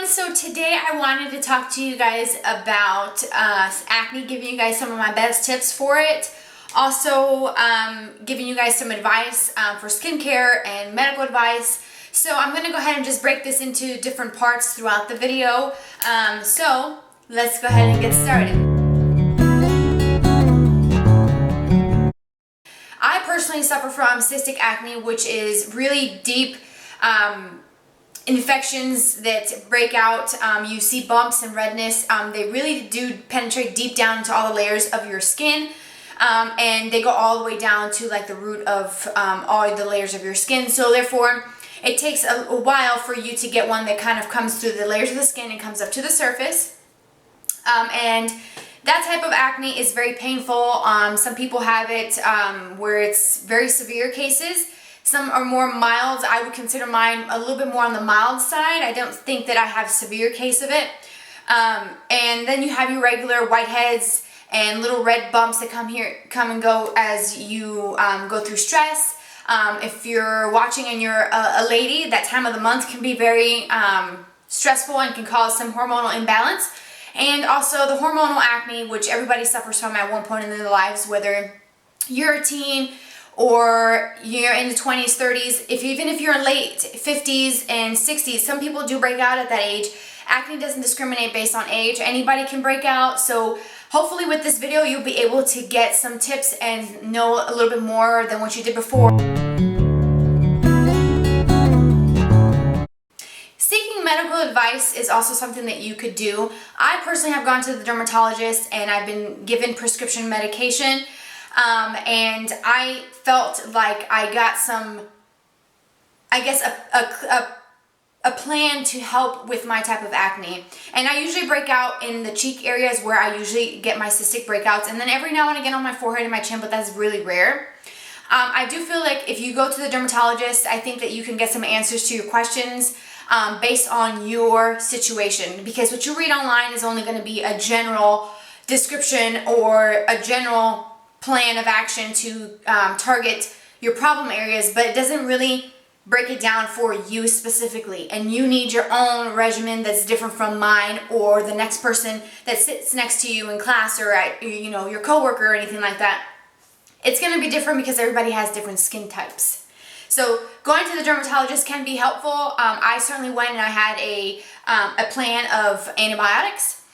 everyone, so today I wanted to talk to you guys about acne, giving you guys some of my best tips for it. Also giving you guys some advice for skincare and medical advice. So I'm going to go ahead and just break this into different parts throughout the video. So let's go ahead and get started. I personally suffer from cystic acne, which is really deep infections that break out. You see bumps and redness. They really do penetrate deep down into all the layers of your skin, and they go all the way down to like the root of all the layers of your skin. So therefore it takes a while for you to get one that kind of comes through the layers of the skin and comes up to the surface. And that type of acne is very painful. Some people have it where it's very severe cases. Some are more mild. I would consider mine a little bit more on the mild side. I don't think that I have a severe case of it. And then you have your regular whiteheads and little red bumps that come and go as you go through stress. If you're watching and you're a lady, that time of the month can be very stressful and can cause some hormonal imbalance. And also the hormonal acne, which everybody suffers from at one point in their lives, whether you're a teen or you're in the 20s, 30s, even if you're in late 50s and 60s, some people do break out at that age. Acne doesn't discriminate based on age. Anybody can break out. So hopefully with this video, you'll be able to get some tips and know a little bit more than what you did before. Seeking medical advice is also something that you could do. I personally have gone to the dermatologist and I've been given prescription medication. And I felt like I got some, I guess, a plan to help with my type of acne. And I usually break out in the cheek areas where I usually get my cystic breakouts, and then every now and again on my forehead and my chin, but that's really rare. I do feel like if you go to the dermatologist, I think that you can get some answers to your questions based on your situation, because what you read online is only going to be a general description or a general plan of action to target your problem areas, but it doesn't really break it down for you specifically. And you need your own regimen that's different from mine or the next person that sits next to you in class or at, you know, your coworker or anything like that. It's going to be different because everybody has different skin types. So going to the dermatologist can be helpful. I certainly went and I had a plan of antibiotics,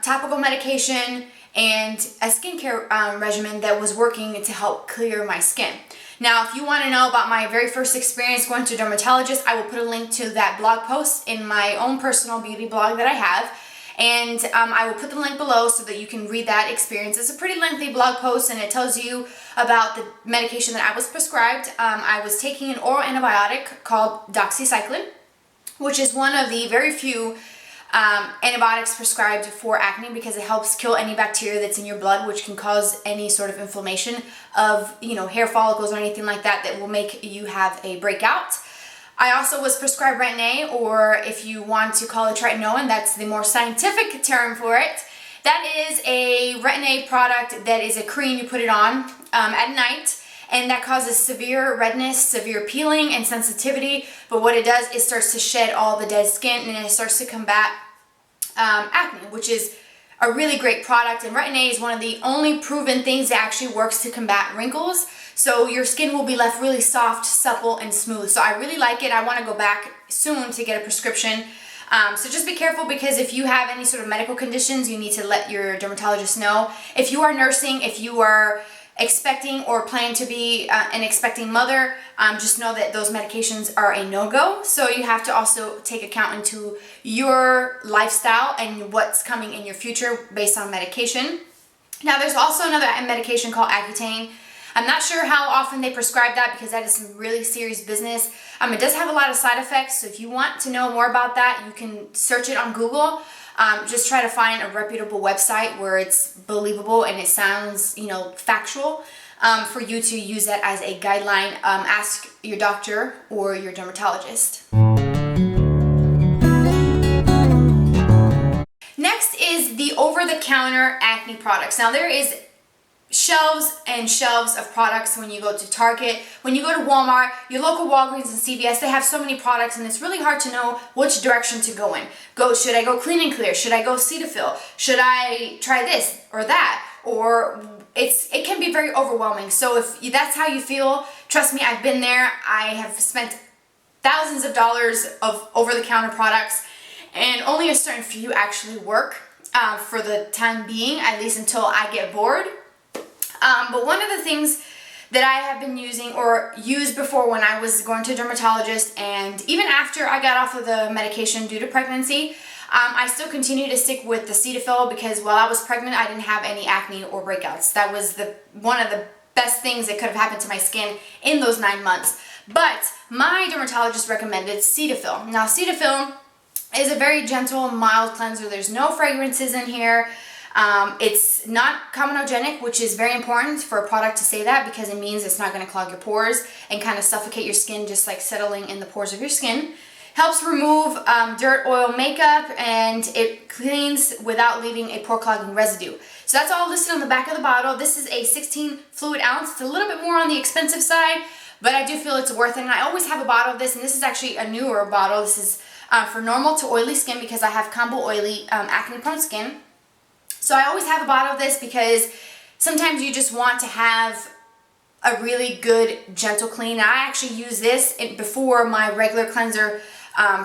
topical medication, and a skincare regimen that was working to help clear my skin. Now, if you want to know about my very first experience going to a dermatologist, I will put a link to that blog post in my own personal beauty blog that I have. And I will put the link below so that you can read that experience. It's a pretty lengthy blog post and it tells you about the medication that I was prescribed. I was taking an oral antibiotic called doxycycline, which is one of the very few antibiotics prescribed for acne because it helps kill any bacteria that's in your blood, which can cause any sort of inflammation of, you know, hair follicles or anything like that that will make you have a breakout. I also was prescribed Retin-A, or if you want to call it tretinoin, that's the more scientific term for it. That is a Retin-A product that is a cream you put it on at night, and that causes severe redness, severe peeling, and sensitivity. But what it does is starts to shed all the dead skin and it starts to combat acne, which is a really great product. And Retin-A is one of the only proven things that actually works to combat wrinkles. So your skin will be left really soft, supple, and smooth. So I really like it. I want to go back soon to get a prescription. So just be careful, because if you have any sort of medical conditions, you need to let your dermatologist know. If you are nursing, if you are expecting or planning to be an expecting mother, just know that those medications are a no-go. So you have to also take account into your lifestyle and what's coming in your future based on medication. Now there's also another medication called Accutane. I'm not sure how often they prescribe that because that is some really serious business. It does have a lot of side effects, so if you want to know more about that, you can search it on Google. Just try to find a reputable website where it's believable and it sounds, you know, factual, for you to use that as a guideline. Ask your doctor or your dermatologist. Next is the over-the-counter acne products. Now there is shelves and shelves of products when you go to Target. When you go to Walmart, your local Walgreens and CVS, they have so many products and it's really hard to know which direction to go in. Should I go Clean and Clear? Should I go Cetaphil? Should I try this or that? Or it can be very overwhelming. So if that's how you feel, trust me, I've been there. I have spent thousands of dollars of over-the-counter products, and only a certain few actually work for the time being, at least until I get bored. But one of the things that I have been using or used before when I was going to a dermatologist, and even after I got off of the medication due to pregnancy, I still continue to stick with the Cetaphil because while I was pregnant, I didn't have any acne or breakouts. That was one of the best things that could have happened to my skin in those 9 months. But my dermatologist recommended Cetaphil. Now, Cetaphil is a very gentle, mild cleanser. There's no fragrances in here. It's not comedogenic, which is very important for a product to say that because it means it's not going to clog your pores and kind of suffocate your skin, just like settling in the pores of your skin. Helps remove dirt, oil, makeup, and it cleans without leaving a pore clogging residue. So that's all listed on the back of the bottle. This is a 16 fluid ounce. It's a little bit more on the expensive side, but I do feel it's worth it. And I always have a bottle of this, and this is actually a newer bottle. This is for normal to oily skin because I have combo oily acne prone skin. So I always have a bottle of this because sometimes you just want to have a really good gentle clean. And I actually use this before my regular cleanser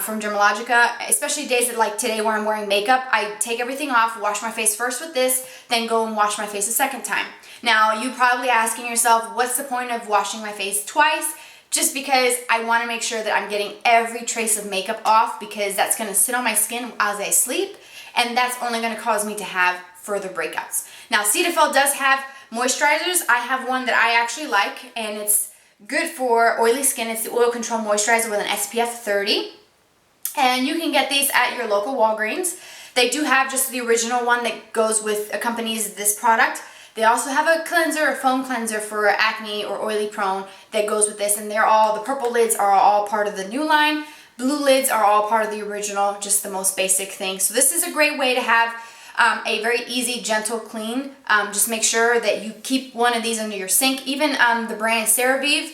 from Dermatologist, especially days like today where I'm wearing makeup. I take everything off, wash my face first with this, then go and wash my face a second time. Now, you're probably asking yourself, what's the point of washing my face twice? Just because I want to make sure that I'm getting every trace of makeup off because that's going to sit on my skin as I sleep, and that's only going to cause me to have further breakouts. Now, Cetaphil does have moisturizers. I have one that I actually like, and it's good for oily skin. It's the Oil Control Moisturizer with an SPF 30. And you can get these at your local Walgreens. They do have just the original one that accompanies this product. They also have a cleanser, a foam cleanser for acne or oily prone that goes with this. And the purple lids are all part of the new line. Blue lids are all part of the original, just the most basic thing. So this is a great way to have a very easy, gentle clean. Just make sure that you keep one of these under your sink. Even the brand CeraVe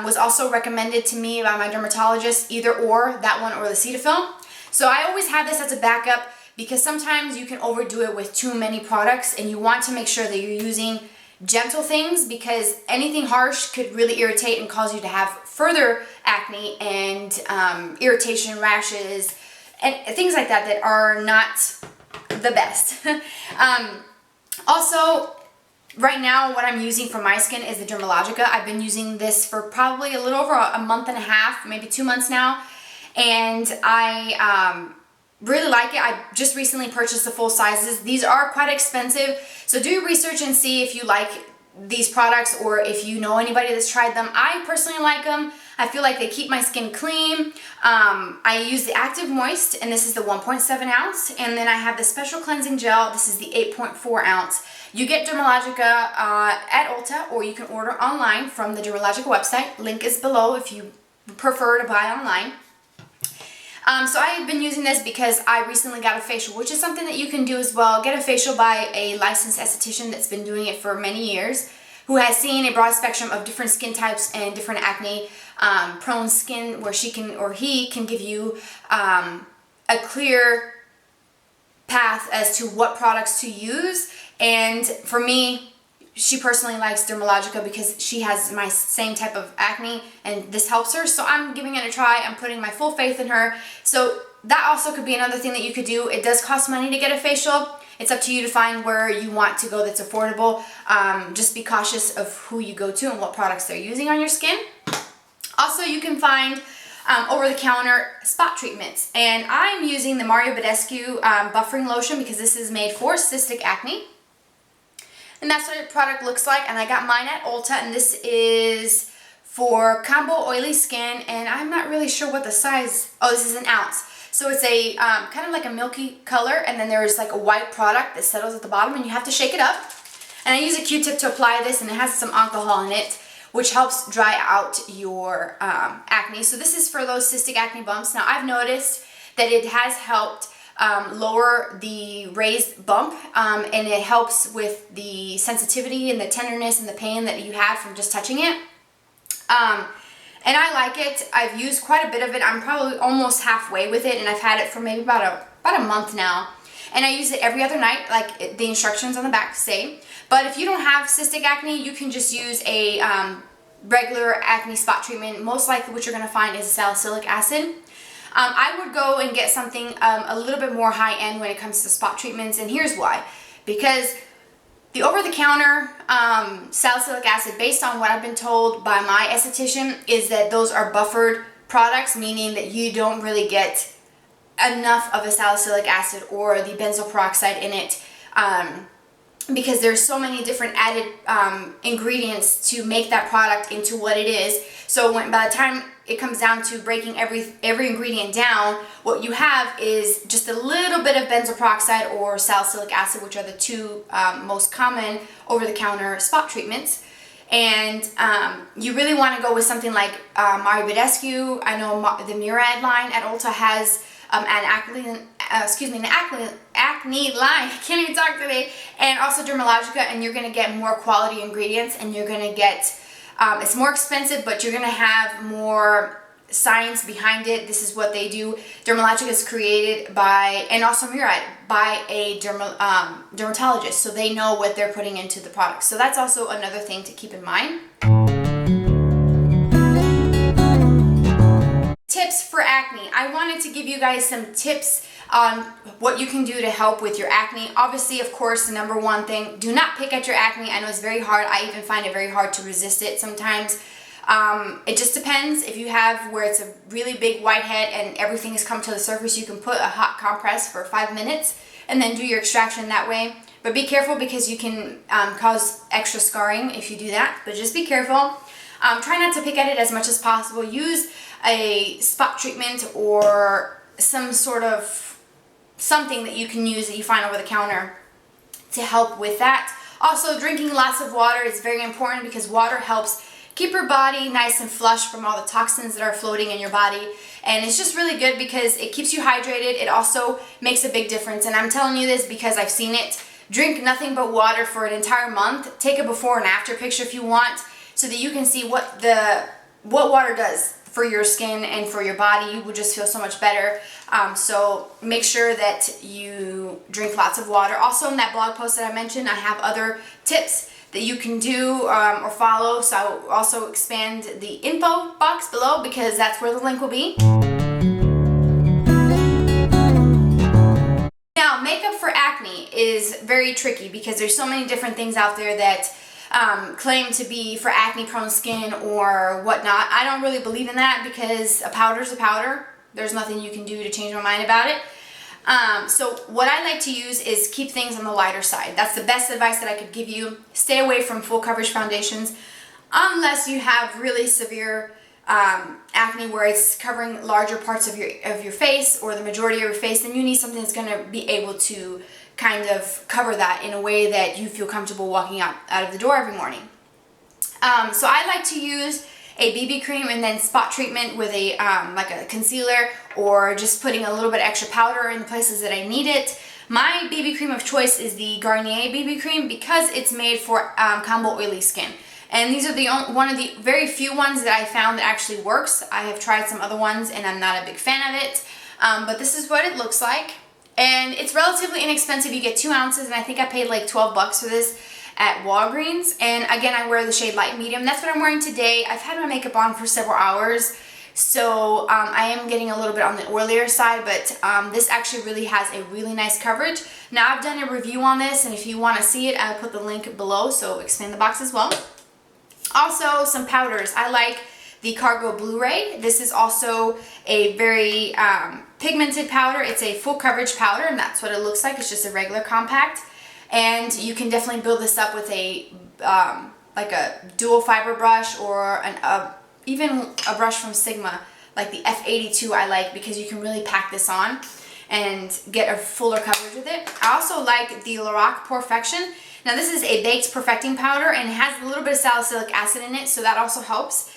was also recommended to me by my dermatologist, either or, that one or the Cetaphil. So I always have this as a backup because sometimes you can overdo it with too many products and you want to make sure that you're using gentle things because anything harsh could really irritate and cause you to have further acne and irritation, rashes, and things like that that are not the best. Also, right now what I'm using for my skin is the Dermatologist. I've been using this for probably a little over a month and a half, maybe 2 months now, and I really like it. I just recently purchased the full sizes. These are quite expensive, so do your research and see if you like these products or if you know anybody that's tried them. I personally like them. I feel like they keep my skin clean. I use the Active Moist, and this is the 1.7 ounce, and then I have the Special Cleansing Gel. This is the 8.4 ounce. You get Dermatologist at Ulta, or you can order online from the Dermatologist website. Link is below if you prefer to buy online. So I have been using this because I recently got a facial, which is something that you can do as well. Get a facial by a licensed esthetician that's been doing it for many years, who has seen a broad spectrum of different skin types and different acne prone skin, where she can or he can give you a clear path as to what products to use. And for me, she personally likes Dermatologist because she has my same type of acne and this helps her. So I'm giving it a try. I'm putting my full faith in her. So that also could be another thing that you could do. It does cost money to get a facial. It's up to you to find where you want to go that's affordable. Just be cautious of who you go to and what products they're using on your skin. Also, you can find over-the-counter spot treatments. And I'm using the Mario Badescu buffering lotion because this is made for cystic acne. And that's what the product looks like, and I got mine at Ulta, and this is for combo oily skin, and I'm not really sure what the size, oh, this is an ounce. So it's a kind of like a milky color, and then there's like a white product that settles at the bottom, and you have to shake it up. And I use a Q-tip to apply this, and it has some alcohol in it, which helps dry out your acne. So this is for those cystic acne bumps. Now, I've noticed that it has helped lower the raised bump, and it helps with the sensitivity and the tenderness and the pain that you have from just touching it. And I like it. I've used quite a bit of it. I'm probably almost halfway with it, and I've had it for maybe about a month now. And I use it every other night, like the instructions on the back say. But if you don't have cystic acne, you can just use a regular acne spot treatment. Most likely what you're going to find is salicylic acid. I would go and get something a little bit more high-end when it comes to spot treatments, and here's why. Because the over-the-counter salicylic acid, based on what I've been told by my esthetician, is that those are buffered products, meaning that you don't really get enough of a salicylic acid or the benzoyl peroxide in it, because there's so many different added ingredients to make that product into what it is. So by the time it comes down to breaking every ingredient down, what you have is just a little bit of benzoyl peroxide or salicylic acid, which are the two most common over-the-counter spot treatments. And you really want to go with something like Mario Badescu. I know the Murad line at Ulta has an acne line. I can't even talk today. And also Dermatologica, and you're going to get more quality ingredients, and you're going to get it's more expensive, but you're going to have more science behind it. This is what they do. Dermatologic is created by, and also Murad, by a dermatologist, so they know what they're putting into the product. So that's also another thing to keep in mind. Tips for acne. I wanted to give you guys some tips on what you can do to help with your acne. Obviously, of course, the number one thing, do not pick at your acne. I know it's very hard. I even find it very hard to resist it sometimes. It just depends. If you have where it's a really big whitehead and everything has come to the surface, you can put a hot compress for 5 minutes and then do your extraction that way. But be careful, because you can cause extra scarring if you do that. But just be careful. Try not to pick at it as much as possible. Use a spot treatment or some sort of something that you can use that you find over the counter to help with that. Also, drinking lots of water is very important, because water helps keep your body nice and flush from all the toxins that are floating in your body. And it's just really good because it keeps you hydrated. It also makes a big difference. And I'm telling you this because I've seen it. Drink nothing but water for an entire month. Take a before and after picture if you want, so that you can see what water does for your skin and for your body. You will just feel so much better. So make sure that you drink lots of water. Also, in that blog post that I mentioned, I have other tips that you can do or follow. So I will also expand the info box below, because that's where the link will be. Now, makeup for acne is very tricky, because there's so many different things out there that claim to be for acne prone skin or whatnot. I don't really believe in that, because a powder's a powder. There's nothing you can do to change my mind about it. So what I like to use is keep things on the lighter side. That's the best advice that I could give you. Stay away from full coverage foundations unless you have really severe acne where it's covering larger parts of your face or the majority of your face. Then you need something that's going to be able to kind of cover that in a way that you feel comfortable walking out of the door every morning. So I like to use a BB cream and then spot treatment with a like a concealer, or just putting a little bit extra powder in the places that I need it. My BB cream of choice is the Garnier BB cream, because it's made for combo oily skin. And these are one of the very few ones that I found that actually works. I have tried some other ones and I'm not a big fan of it, but this is what it looks like. And it's relatively inexpensive. You get 2 ounces, and I think I paid like 12 bucks for this at Walgreens. And again, I wear the shade light medium. That's what I'm wearing today. I've had my makeup on for several hours, so I am getting a little bit on the oilier side, but this actually really has a really nice coverage. Now, I've done a review on this, and if you want to see it, I'll put the link below, so expand the box as well. Also, some powders. I like the Cargo Blu-ray. This is also a very pigmented powder. It's a full coverage powder, and that's what it looks like. It's just a regular compact. And you can definitely build this up with a like a dual fiber brush, or even a brush from Sigma, like the F82 I like, because you can really pack this on and get a fuller coverage with it. I also like the Lorac Perfection. Now, this is a baked perfecting powder, and it has a little bit of salicylic acid in it, so that also helps.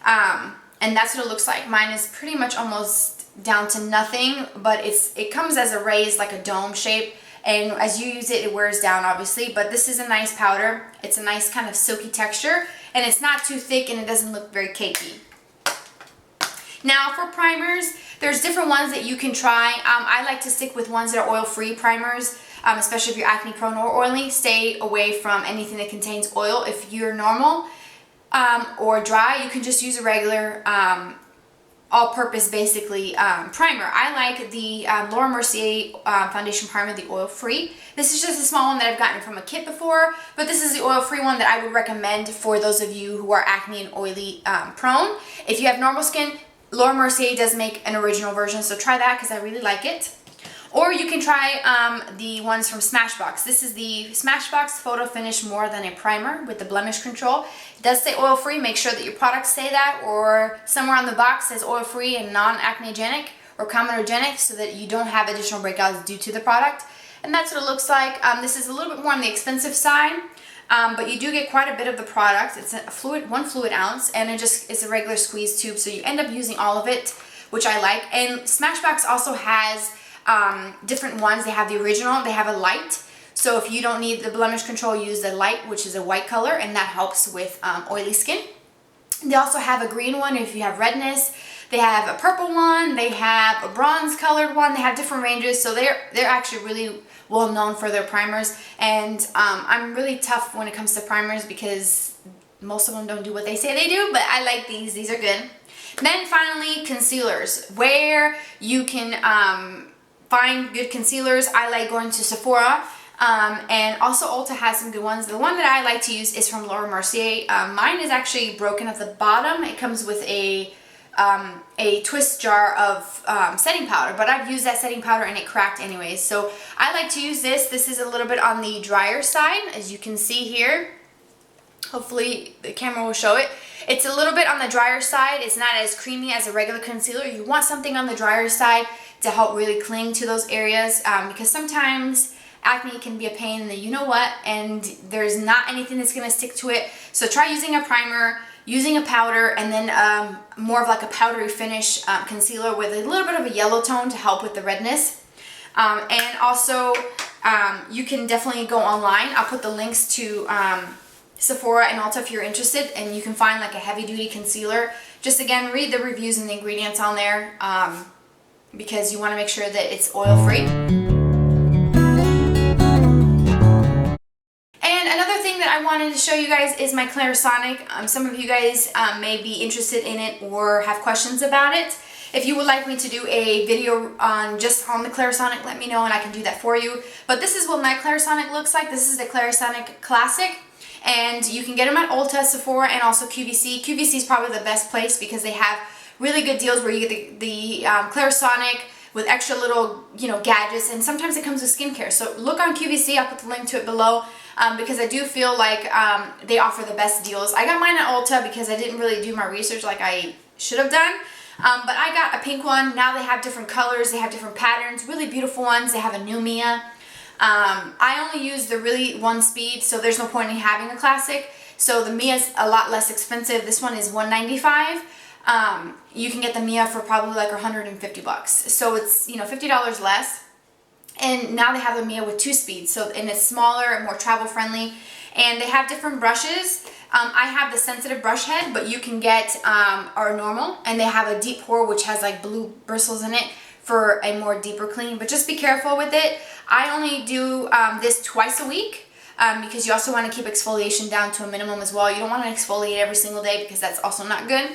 And that's what it looks like. Mine is pretty much almost down to nothing, but it comes as a raised, like a dome shape, and as you use it, it wears down obviously. But this is a nice powder. It's a nice kind of silky texture, and it's not too thick, and it doesn't look very cakey. Now for primers, there's different ones that you can try. I like to stick with ones that are oil-free primers, especially if you're acne prone or oily. Stay away from anything that contains oil. If you're normal or dry, you can just use a regular all-purpose basically primer. I like the Laura Mercier foundation primer, the oil-free. This is just a small one that I've gotten from a kit before, but this is the oil-free one that I would recommend for those of you who are acne and oily prone. If you have normal skin, Laura Mercier does make an original version, so try that because I really like it. Or you can try the ones from Smashbox. This is the Smashbox Photo Finish More Than a Primer with the blemish control. It does say oil-free. Make sure that your products say that, or somewhere on the box says oil-free and non-acnegenic or comedogenic, so that you don't have additional breakouts due to the product. And that's what it looks like. This is a little bit more on the expensive side, but you do get quite a bit of the product. It's a fluid, 1 fluid ounce, and it's a regular squeeze tube, so you end up using all of it, which I like. And Smashbox also has different ones. They have the original, they have a light. So if you don't need the blemish control, use the light, which is a white color, and that helps with oily skin. They also have a green one if you have redness. They have a purple one. They have a bronze colored one. They have different ranges, so they're actually really well known for their primers. And I'm really tough when it comes to primers because most of them don't do what they say they do, but I like these. These are good. Then finally, concealers. Where you can find good concealers, I like going to Sephora, and also Ulta has some good ones. The one that I like to use is from Laura Mercier. Mine is actually broken at the bottom. It comes with a twist jar of setting powder, but I've used that setting powder and it cracked anyways. So I like to use this. This is a little bit on the drier side, as you can see here. Hopefully the camera will show it. It's a little bit on the drier side. It's not as creamy as a regular concealer. You want something on the drier side to help really cling to those areas, because sometimes acne can be a pain in the you-know-what, and there's not anything that's going to stick to it. So try using a primer, using a powder, and then more of like a powdery finish concealer with a little bit of a yellow tone to help with the redness. And also you can definitely go online. I'll put the links to Sephora and Ulta if you're interested, and you can find like a heavy-duty concealer. Just again, read the reviews and the ingredients on there, because you want to make sure that it's oil-free. And another thing that I wanted to show you guys is my Clarisonic. Some of you guys may be interested in it or have questions about it. If you would like me to do a video on just on the Clarisonic, let me know and I can do that for you. But this is what my Clarisonic looks like. This is the Clarisonic Classic. And you can get them at Ulta, Sephora, and also QVC. QVC is probably the best place because they have really good deals where you get the Clarisonic with extra little, gadgets, and sometimes it comes with skincare. So look on QVC. I'll put the link to it below, because I do feel like they offer the best deals. I got mine at Ulta because I didn't really do my research like I should have done. But I got a pink one. Now they have different colors. They have different patterns, really beautiful ones. They have a new Mia. I only use the really one speed, so there's no point in having a classic. So the Mia's a lot less expensive. This one is $195. You can get the Mia for probably like $150. So it's, $50 less. And now they have the Mia with 2 speeds. And it's smaller and more travel friendly. And they have different brushes. I have the sensitive brush head, but you can get our normal. And they have a deep pour, which has like blue bristles in it for a more deeper clean. But just be careful with it. I only do this twice a week. Because you also want to keep exfoliation down to a minimum as well. You don't want to exfoliate every single day because that's also not good.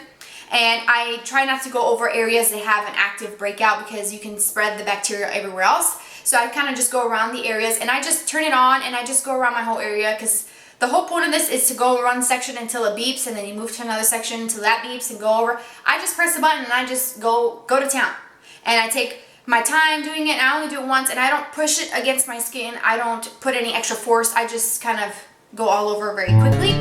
And I try not to go over areas that have an active breakout because you can spread the bacteria everywhere else. So I kind of just go around the areas and I just turn it on and I just go around my whole area, because the whole point of this is to go one section until it beeps, and then you move to another section until that beeps and go over. I just press the button and I just go to town. And I take my time doing it, and I only do it once, and I don't push it against my skin. I don't put any extra force. I just kind of go all over very quickly.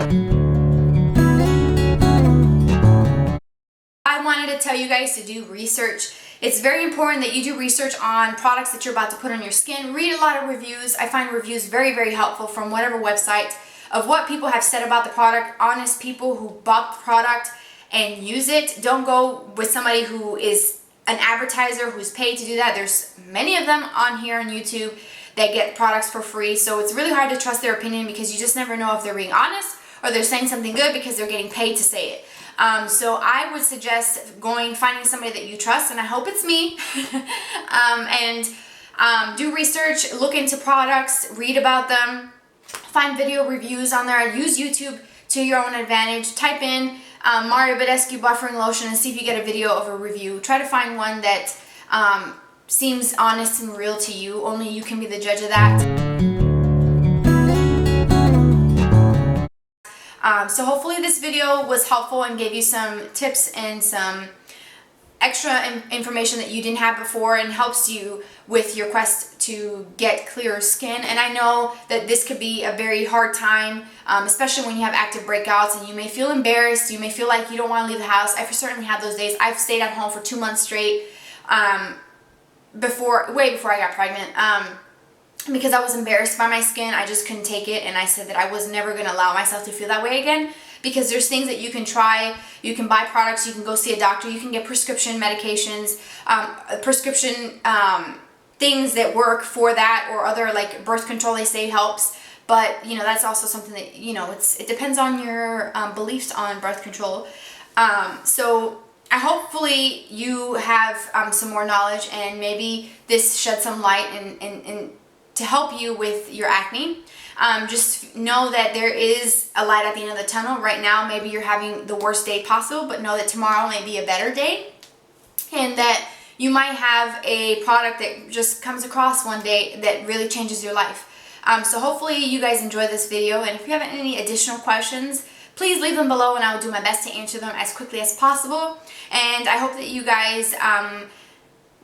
I wanted to tell you guys to do research. It's very important that you do research on products that you're about to put on your skin. Read a lot of reviews. I find reviews very, very helpful from whatever website of what people have said about the product, honest people who bought the product and use it. Don't go with somebody who is an advertiser who's paid to do that. There's many of them on here on YouTube that get products for free, so it's really hard to trust their opinion because you just never know if they're being honest or they're saying something good because they're getting paid to say it. So I would suggest finding somebody that you trust, and I hope it's me, and do research, look into products, read about them, find video reviews on there, use YouTube to your own advantage. Type in Mario Badescu buffering lotion and see if you get a video of a review. Try to find one that seems honest and real to you. Only you can be the judge of that. So hopefully this video was helpful and gave you some tips and some extra information that you didn't have before, and helps you with your quest to get clearer skin. And I know that this could be a very hard time, especially when you have active breakouts and you may feel embarrassed, you may feel like you don't want to leave the house. I certainly had those days. I've stayed at home for 2 months straight way before I got pregnant. Because I was embarrassed by my skin. I just couldn't take it, and I said that I was never going to allow myself to feel that way again, because there's things that you can try. You can buy products, you can go see a doctor, you can get prescription medications, prescription things that work for that, or other like birth control they say helps, but you know, that's also something that, you know, it depends on your beliefs on birth control. So hopefully you have some more knowledge, and maybe this shed some light and to help you with your acne. Just know that there is a light at the end of the tunnel. Right now, maybe you're having the worst day possible, but know that tomorrow may be a better day, and that you might have a product that just comes across one day that really changes your life. So hopefully you guys enjoy this video, and if you have any additional questions, please leave them below and I will do my best to answer them as quickly as possible. And I hope that you guys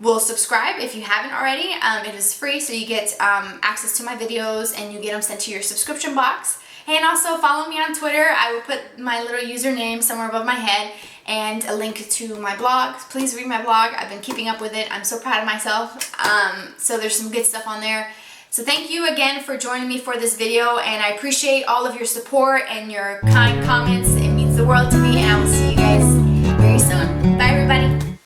will subscribe if you haven't already. It is free, so you get access to my videos and you get them sent to your subscription box. And also follow me on Twitter. I will put my little username somewhere above my head and a link to my blog. Please read my blog. I've been keeping up with it. I'm so proud of myself. So there's some good stuff on there. So thank you again for joining me for this video, and I appreciate all of your support and your kind comments. It means the world to me, and I will see you